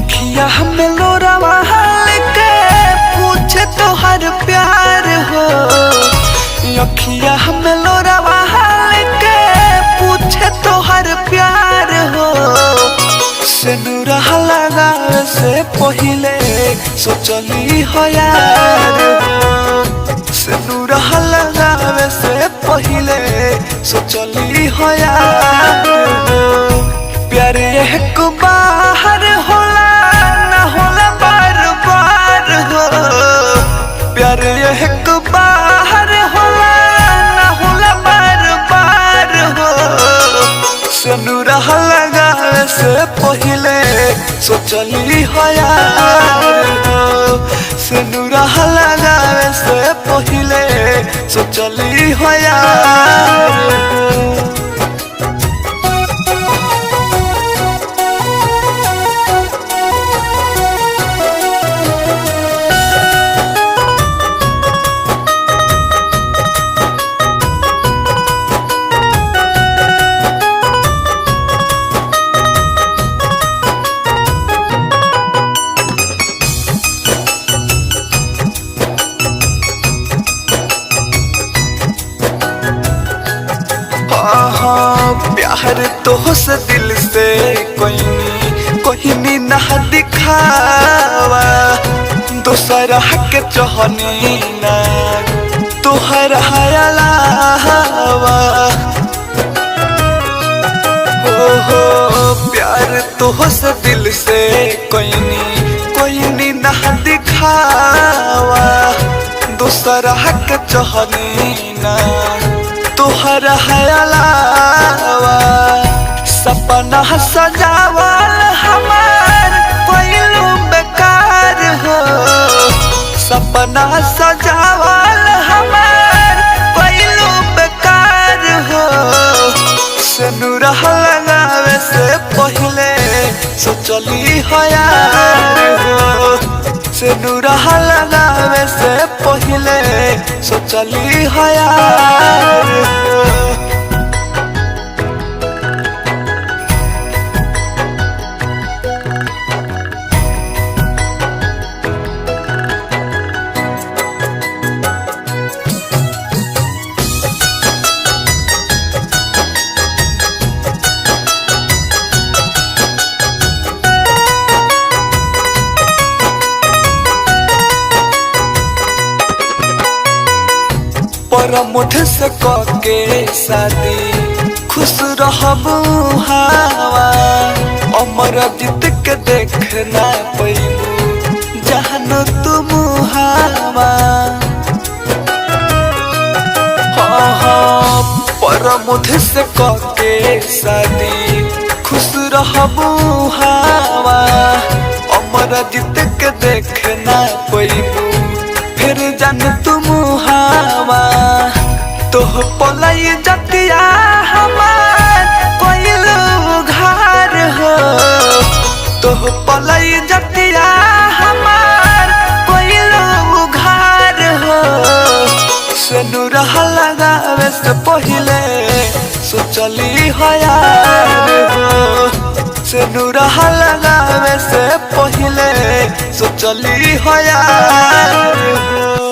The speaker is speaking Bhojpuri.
अखिया हमें लोरावा के पूछे तो हर प्यार हो। अखिया हमें लोरावा के पूछे तो हर प्यार हो। सिनुरा लगावे से पहिले सोचली हो यार हो। सिनुरा लगावे से पहिले सोचली हो यार हो। प्यार एक बाहर होला ना होला बार बार हो। प्यार एक बाहर होला ना होला बार बार हो। सिनुरा लगावे से पहिले सोचली हो यार हो। सिनुरा लगावे से पहिले सोचली हो यार हो। प्यार तो से दिल से कोई नहीं ना दिखावा। दूसरा के चहनी ना तुहरा अलावा। हो प्यार तो से दिल से कोई नहीं ना दिखावा। दूसरा के चहनी ना तुहरा अलावा। सपना सजावल हमार कोइलू बेकार हो। सपना सजावल हमार कोइलू बेकार हो। सिनुरा लगावे से पहिले सोचली हो यार हो। सिनुरा लगावे से पहिले सोचली हो यार हो। पर मुझे से के शादी खुश रहबू हवा। अमर जीत के देखना पैबू जहन तुम हवा। पर मुझे से के शादी खुश रहबू हवा। अमर जीत के देखना पैबू फिर जान तुम हवा। तो पलाई जतिया हमार कोइलू घर हो। तो पलाई जतिया हमार कोइलू घर हो। सिनुरा लगावे से पहिले सोचली हो यार हो। सिनुरा लगावे से पहिले सोचली हो यार हो।